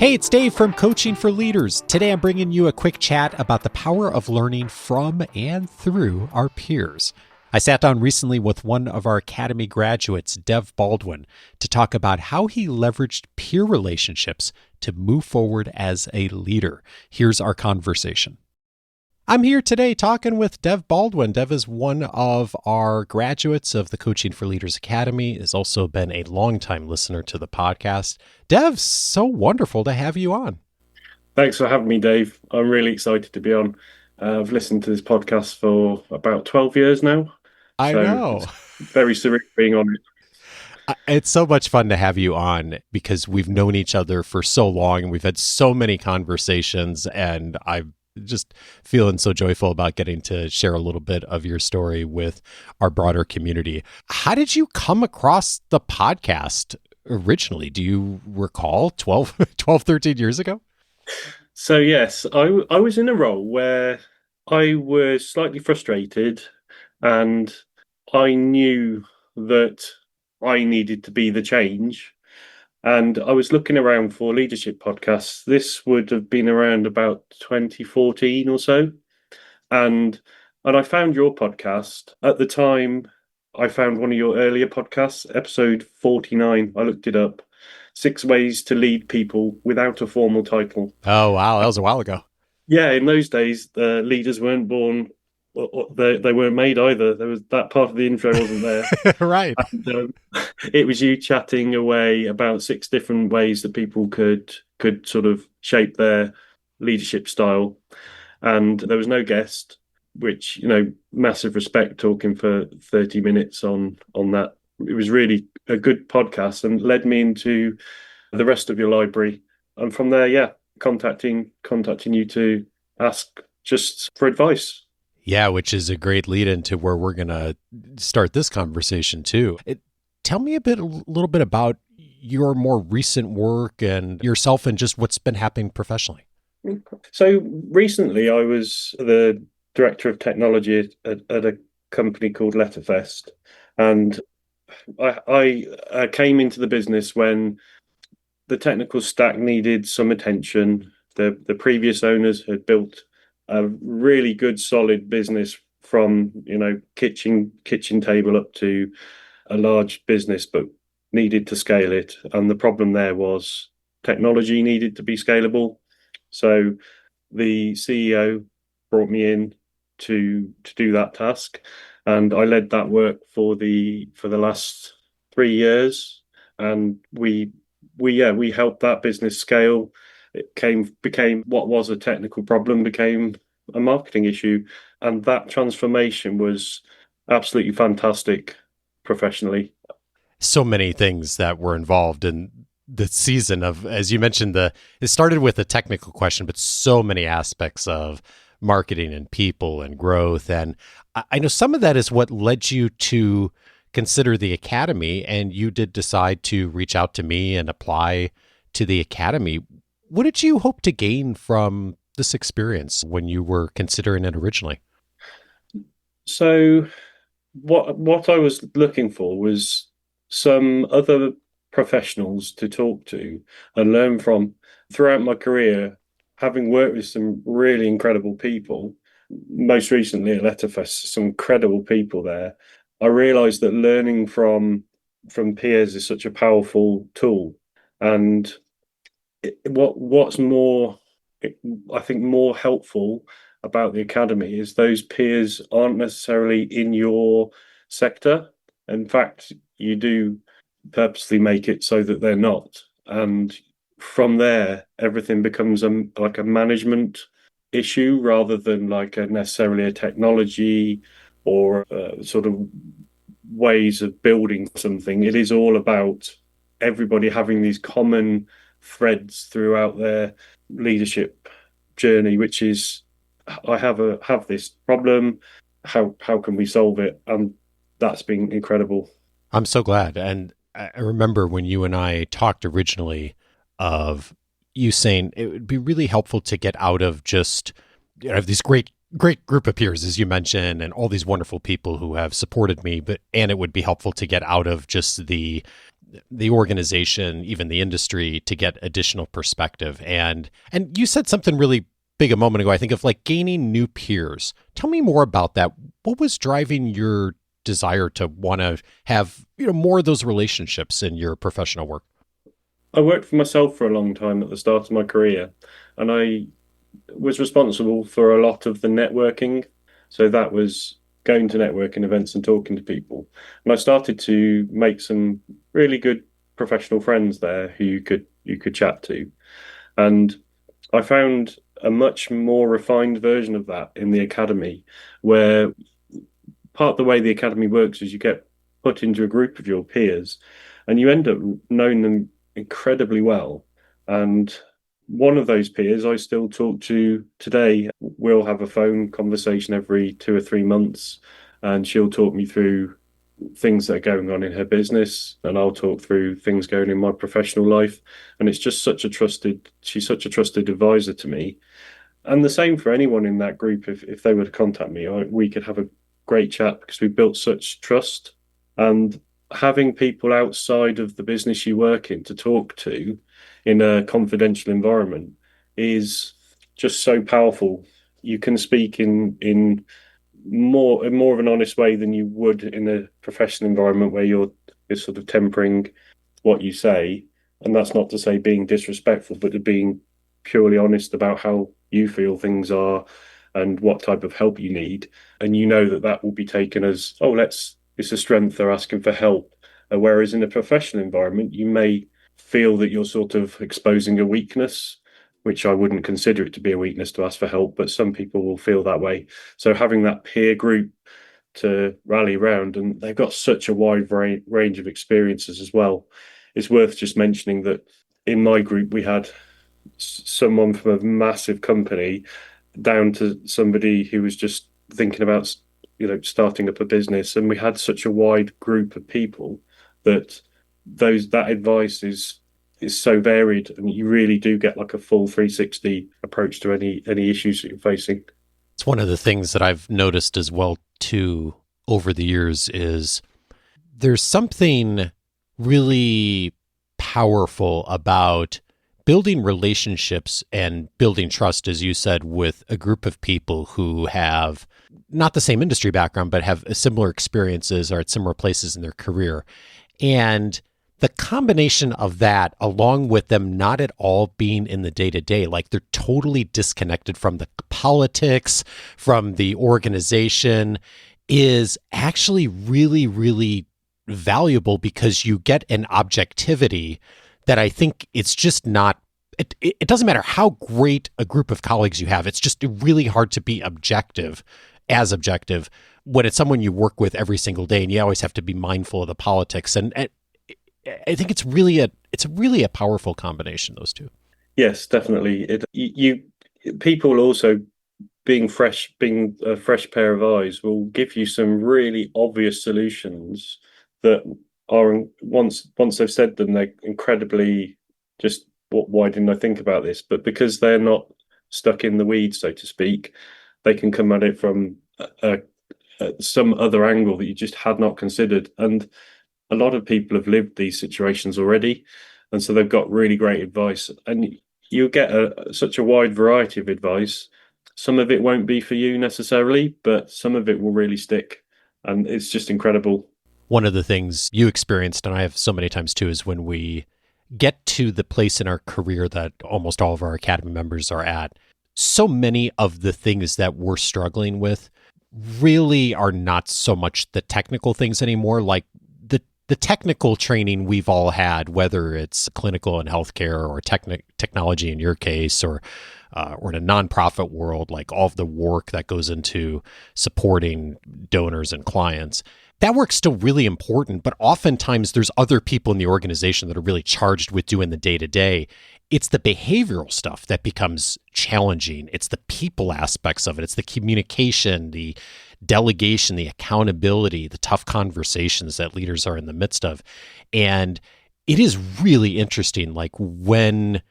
Hey, it's Dave from Coaching for Leaders. Today I'm bringing you a quick chat about the power of learning from and through our peers. I sat down recently with one of our Academy graduates, Dev Baldwin, to talk about how he leveraged peer relationships to move forward as a leader. Here's our conversation. I'm here today talking with Dev Baldwin. Dev is one of our graduates of the Coaching for Leaders Academy, has also been a longtime listener to the podcast. Dev, so wonderful to have you on. Thanks for having me, Dave. I'm really excited to be on. I've listened to this podcast for about 12 years now. I know. It's very surreal being on it. It's so much fun to have you on because we've known each other for so long and we've had so many conversations, and I'm just feeling so joyful about getting to share a little bit of your story with our broader community. How did you come across the podcast originally? Do you recall 13 years ago? So yes, I was in a role where I was slightly frustrated, and I knew that I needed to be the change. And I was looking around for leadership podcasts. This would have been around about 2014 or so. And I found your podcast. At the time, I found one of your earlier podcasts, episode 49. I looked it up. 6 Ways to Lead People Without a Formal Title. Oh, wow. That was a while ago. Yeah, in those days, leaders weren't born. They weren't made either. There was that part of the intro wasn't there. Right. And, it was you chatting away about 6 different ways that people could sort of shape their leadership style, and there was no guest, which, massive respect talking for 30 minutes on that. It was really a good podcast and led me into the rest of your library, and from there, contacting you to ask just for advice. Yeah, which is a great lead into where we're going to start this conversation too. Tell me a little bit about your more recent work and yourself and just what's been happening professionally. So recently I was the director of technology at a company called Letterfest, and I came into the business when the technical stack needed some attention. The previous owners had built a really good, solid business from, kitchen table up to a large business, but needed to scale it. And the problem there was technology needed to be scalable. So the CEO brought me in to do that task, and I led that work for the last 3 years. And we helped that business scale. It became what was a technical problem became a marketing issue, and that transformation was absolutely fantastic professionally. So many things that were involved in the season of, as you mentioned, it started with a technical question, but so many aspects of marketing and people and growth. And I know some of that is what led you to consider the Academy, and you did decide to reach out to me and apply to the Academy. What did you hope to gain from this experience when you were considering it originally? So what I was looking for was some other professionals to talk to and learn from. Throughout my career, having worked with some really incredible people, most recently at Letterfest, some incredible people there, I realized that learning from peers is such a powerful tool. And what's more, I think, more helpful about the Academy is those peers aren't necessarily in your sector. In fact, you do purposely make it so that they're not. And from there, everything becomes like a management issue rather than like necessarily a technology or sort of ways of building something. It is all about everybody having these common threads throughout their leadership journey, which is, I have this problem, how can we solve it? And that's been incredible. I'm so glad. And I remember when you and I talked originally of you saying it would be really helpful to get out of just these great group of peers, as you mentioned, and all these wonderful people who have supported me, and it would be helpful to get out of just the the organization, even the industry, to get additional perspective. And you said something really big a moment ago. I think of like gaining new peers. Tell me more about that. What was driving your desire to want to have, more of those relationships in your professional work? I worked for myself for a long time at the start of my career, and I was responsible for a lot of the networking. So that was going to networking events and talking to people. And I started to make some really good professional friends there who you could chat to. And I found a much more refined version of that in the academy, where part of the way the academy works is you get put into a group of your peers and you end up knowing them incredibly well. And one of those peers I still talk to today. We'll have a phone conversation every 2 or 3 months, and she'll talk me through things that are going on in her business, and I'll talk through things going in my professional life. And it's just she's such a trusted advisor to me. And the same for anyone in that group. If they were to contact me, we could have a great chat because we built such trust. And having people outside of the business you work in to talk to in a confidential environment is just so powerful. You can speak in more of an honest way than you would in a professional environment where you're sort of tempering what you say. And that's not to say being disrespectful, but to being purely honest about how you feel things are and what type of help you need. And you know that will be taken as, it's a strength, they're asking for help. Whereas in a professional environment, you may feel that you're sort of exposing a weakness, which I wouldn't consider it to be a weakness to ask for help, but some people will feel that way. So having that peer group to rally around, and they've got such a wide range of experiences as well. It's worth just mentioning that in my group, we had someone from a massive company down to somebody who was just thinking about, starting up a business. And we had such a wide group of people that that advice is so varied, and you really do get like a full 360 approach to any issues that you're facing. It's one of the things that I've noticed as well too over the years is there's something really powerful about building relationships and building trust, as you said, with a group of people who have not the same industry background, but have similar experiences or at similar places in their career. And the combination of that, along with them not at all being in the day-to-day, like they're totally disconnected from the politics, from the organization, is actually really, really valuable because you get an objectivity that I think it's just not, it doesn't matter how great a group of colleagues you have. It's just really hard to be objective when it's someone you work with every single day, and you always have to be mindful of the politics. And I think it's really a powerful combination, those two. Yes, definitely. People also being a fresh pair of eyes will give you some really obvious solutions that are once they've said them, they're incredibly just, why didn't I think about this? But because they're not stuck in the weeds, so to speak, they can come at it from some other angle that you just had not considered. And a lot of people have lived these situations already, and so they've got really great advice. And you get such a wide variety of advice. Some of it won't be for you necessarily, but some of it will really stick, and it's just incredible. One of the things you experienced, and I have so many times too, is when we get to the place in our career that almost all of our Academy members are at, so many of the things that we're struggling with really are not so much the technical things anymore. Like the technical training we've all had, whether it's clinical and healthcare or technology in your case, or in a nonprofit world, like all of the work that goes into supporting donors and clients, that work's still really important. But oftentimes there's other people in the organization that are really charged with doing the day-to-day. It's the behavioral stuff that becomes challenging. It's the people aspects of it. It's the communication, the delegation, the accountability, the tough conversations that leaders are in the midst of. And it is really interesting, like when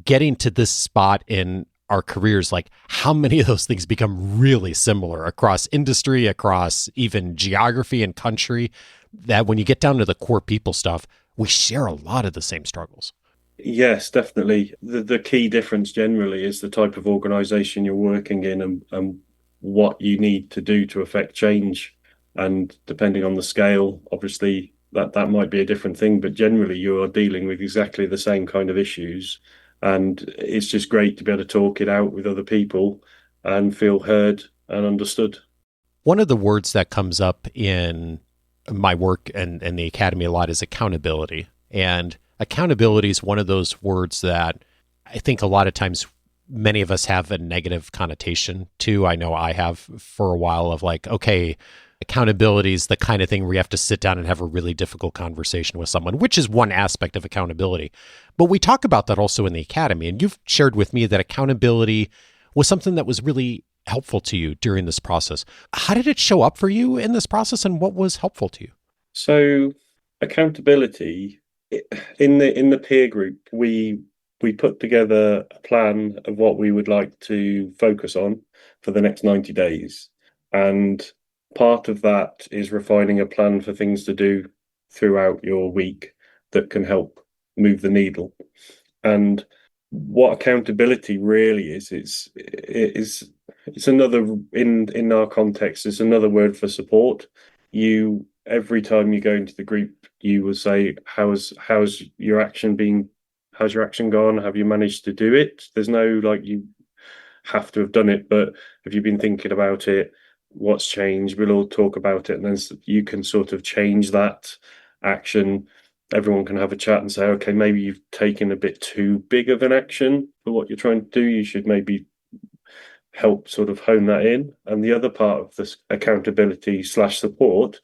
getting to this spot in our careers, like how many of those things become really similar across industry, across even geography and country, that when you get down to the core people stuff, we share a lot of the same struggles. Yes, definitely. The key difference generally is the type of organization you're working in and what you need to do to affect change. And depending on the scale, obviously that might be a different thing, but generally you are dealing with exactly the same kind of issues. And it's just great to be able to talk it out with other people and feel heard and understood. One of the words that comes up in my work and the academy a lot is accountability. And accountability is one of those words that I think a lot of times many of us have a negative connotation to. I know I have for a while of like, okay, accountability is the kind of thing where you have to sit down and have a really difficult conversation with someone, which is one aspect of accountability. But we talk about that also in the academy. And you've shared with me that accountability was something that was really helpful to you during this process. How did it show up for you in this process and what was helpful to you? So accountability in the peer group, we put together a plan of what we would like to focus on for the next 90 days. And part of that is refining a plan for things to do throughout your week that can help move the needle. And what accountability really it's another in our context, it's another word for support. You every time you go into the group, you will say, how's your action been? How's your action gone? Have you managed to do it? There's no like you have to have done it, but have you been thinking about it? What's changed? We'll all talk about it, and then you can sort of change that action. Everyone can have a chat and say, okay, maybe you've taken a bit too big of an action for what you're trying to do. You should maybe help sort of hone that in. And the other part of this accountability slash support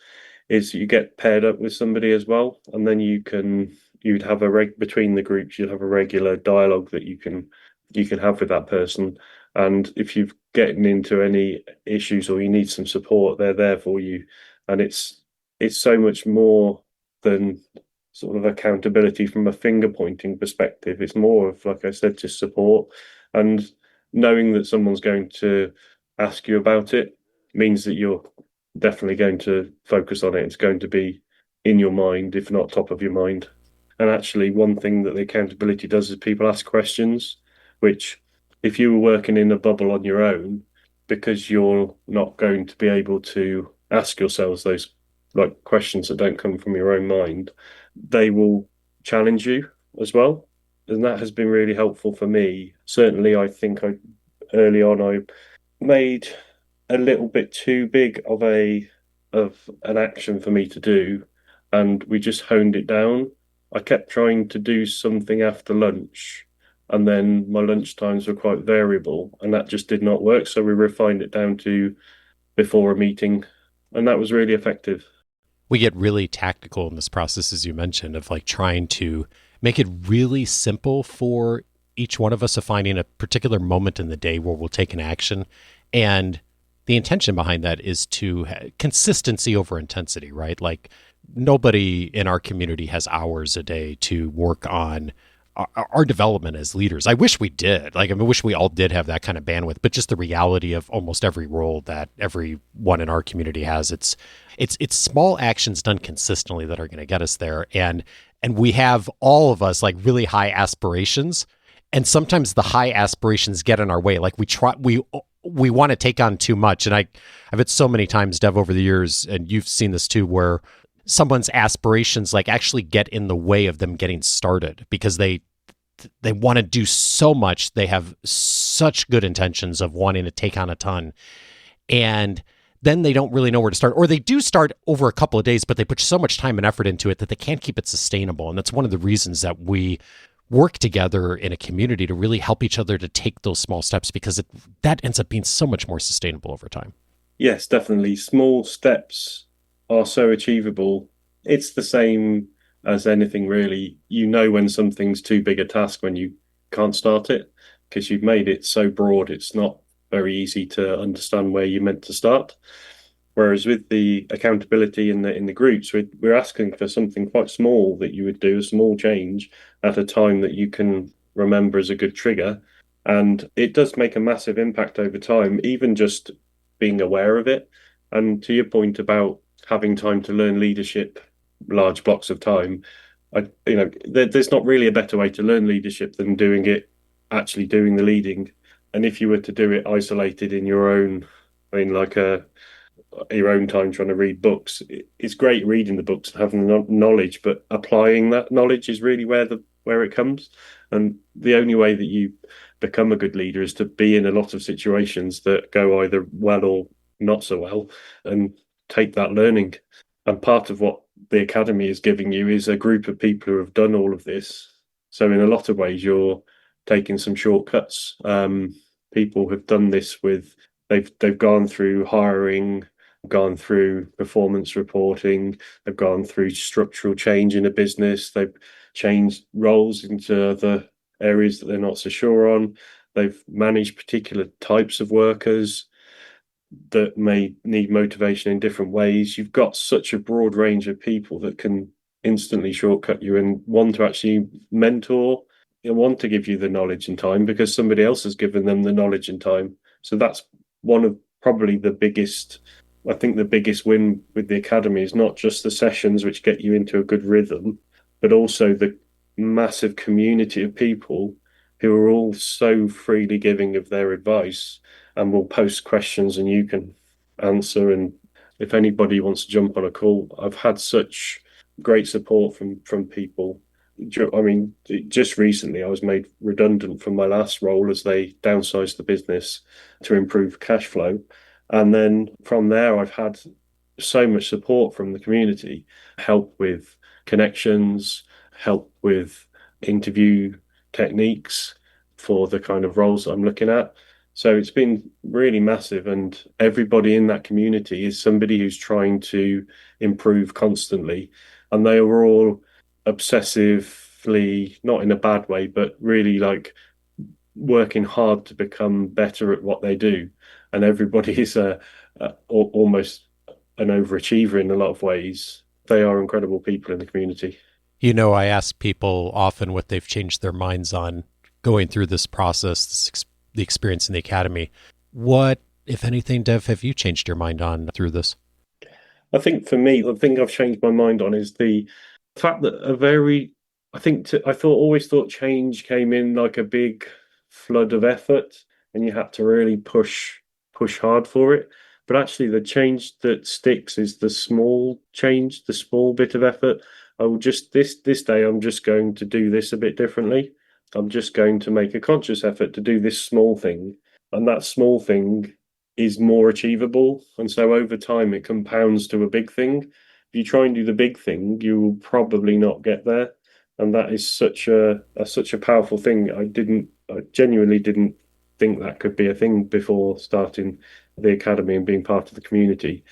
is you get paired up with somebody as well, and then you'd have between the groups, you'd have a regular dialogue that you can have with that person. And if you've getting into any issues or you need some support, they're there for you. And it's so much more than sort of accountability from a finger pointing perspective. It's more of, like I said, just support, and knowing that someone's going to ask you about it means that you're definitely going to focus on it. It's going to be in your mind, if not top of your mind. And actually, one thing that the accountability does is people ask questions, which if you were working in a bubble on your own, because you're not going to be able to ask yourselves those like questions that don't come from your own mind, they will challenge you as well. And that has been really helpful for me. Certainly, I think early on I made a little bit too big of an action for me to do, and we just honed it down. I kept trying to do something after lunch, and then my lunch times were quite variable, and that just did not work. So we refined it down to before a meeting, and that was really effective. We get really tactical in this process, as you mentioned, of like trying to make it really simple for each one of us of finding a particular moment in the day where we'll take an action. And the intention behind that is to consistency over intensity, right? Like nobody in our community has hours a day to work on our development as leaders. I wish we did. Like, I mean, I wish we all did have that kind of bandwidth, but just the reality of almost every role that everyone in our community has, it's small actions done consistently that are going to get us there. And we have all of us like really high aspirations. And sometimes the high aspirations get in our way. Like we want to take on too much. And I've had so many times, Dev, over the years, and you've seen this too, where someone's aspirations like actually get in the way of them getting started because they want to do so much. They have such good intentions of wanting to take on a ton. And then they don't really know where to start, or they do start over a couple of days, but they put so much time and effort into it that they can't keep it sustainable. And that's one of the reasons that we work together in a community to really help each other to take those small steps, because that ends up being so much more sustainable over time. Yes, definitely. Small steps are so achievable. It's the same as anything, really. You know when something's too big a task when you can't start it because you've made it so broad, it's not very easy to understand where you're meant to start. Whereas with the accountability in the groups, we're asking for something quite small that you would do, a small change at a time that you can remember as a good trigger. And it does make a massive impact over time, even just being aware of it. And to your point about having time to learn leadership, large blocks of time, there's not really a better way to learn leadership than actually doing the leading. And if you were to do it isolated in your own, I mean, like your own time trying to read books, it's great reading the books and having the knowledge, but applying that knowledge is really where it comes. And the only way that you become a good leader is to be in a lot of situations that go either well or not so well, and take that learning. And part of what the academy is giving you is a group of people who have done all of this. So in a lot of ways, you're taking some shortcuts. People have done this they've gone through hiring, gone through performance reporting, they've gone through structural change in a business, they've changed roles into other areas that they're not so sure on, they've managed particular types of workers that may need motivation in different ways. You've got such a broad range of people that can instantly shortcut you and want to actually mentor, want to give you the knowledge and time because somebody else has given them the knowledge and time. So that's one of probably the biggest win with the academy is not just the sessions which get you into a good rhythm, but also the massive community of people who are all so freely giving of their advice and will post questions and you can answer. And if anybody wants to jump on a call, I've had such great support from people. I mean, just recently I was made redundant from my last role as they downsized the business to improve cash flow. And then from there, I've had so much support from the community, help with connections, help with interview techniques for the kind of roles that I'm looking at. So it's been really massive. And everybody in that community is somebody who's trying to improve constantly. And they are all obsessively, not in a bad way, but really like working hard to become better at what they do. And everybody is almost an overachiever in a lot of ways. They are incredible people in the community. I ask people often what they've changed their minds on going through this process, the experience in the academy. What, if anything, Dev, have you changed your mind on through this? I think for me, the thing I've changed my mind on is the fact that always thought change came in like a big flood of effort and you had to really push hard for it. But actually the change that sticks is the small change, the small bit of effort. I will just this day I'm just going to do this a bit differently. I'm just going to make a conscious effort to do this small thing. And that small thing is more achievable. And so over time it compounds to a big thing. If you try and do the big thing, you will probably not get there. And that is such a powerful thing. I genuinely didn't think that could be a thing before starting the academy and being part of the community.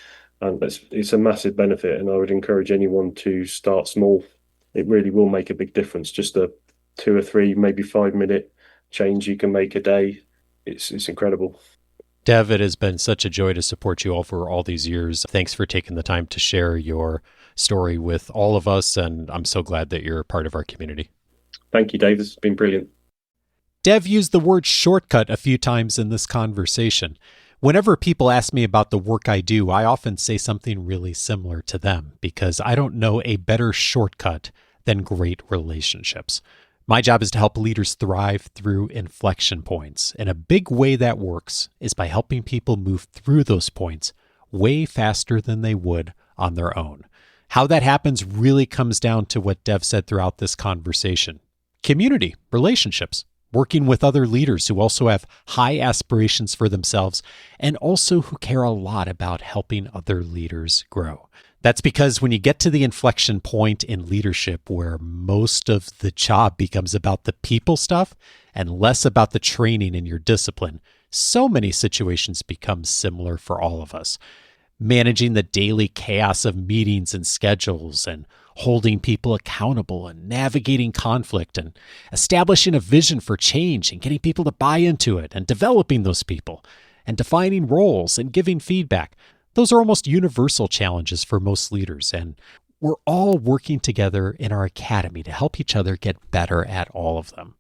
And it's a massive benefit. And I would encourage anyone to start small. It really will make a big difference. Just a 2 or 3, maybe 5-minute change you can make a day. It's incredible. Dev, it has been such a joy to support you over all these years. Thanks for taking the time to share your story with all of us, and I'm so glad that you're part of our community. Thank you, Dave. This has been brilliant. Dev used the word shortcut a few times in this conversation. Whenever people ask me about the work I do, I often say something really similar to them because I don't know a better shortcut than great relationships. My job is to help leaders thrive through inflection points. And a big way that works is by helping people move through those points way faster than they would on their own. How that happens really comes down to what Dev said throughout this conversation. Community, relationships, working with other leaders who also have high aspirations for themselves and also who care a lot about helping other leaders grow. That's because when you get to the inflection point in leadership where most of the job becomes about the people stuff and less about the training in your discipline, so many situations become similar for all of us. Managing the daily chaos of meetings and schedules and holding people accountable and navigating conflict and establishing a vision for change and getting people to buy into it and developing those people and defining roles and giving feedback. Those are almost universal challenges for most leaders, and we're all working together in our academy to help each other get better at all of them.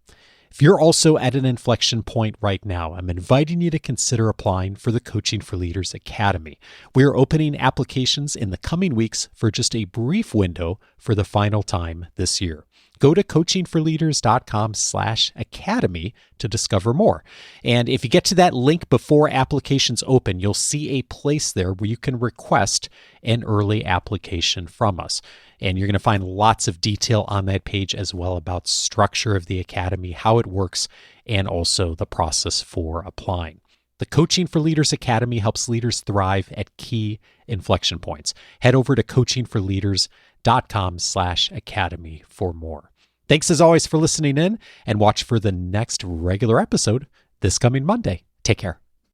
If you're also at an inflection point right now, I'm inviting you to consider applying for the Coaching for Leaders Academy. We are opening applications in the coming weeks for just a brief window for the final time this year. Go to coachingforleaders.com/academy to discover more. And if you get to that link before applications open, you'll see a place there where you can request an early application from us. And you're going to find lots of detail on that page as well about structure of the academy, how it works, and also the process for applying. The Coaching for Leaders Academy helps leaders thrive at key inflection points. Head over to coachingforleaders.com/academy for more. Thanks as always for listening in, and watch for the next regular episode this coming Monday. Take care.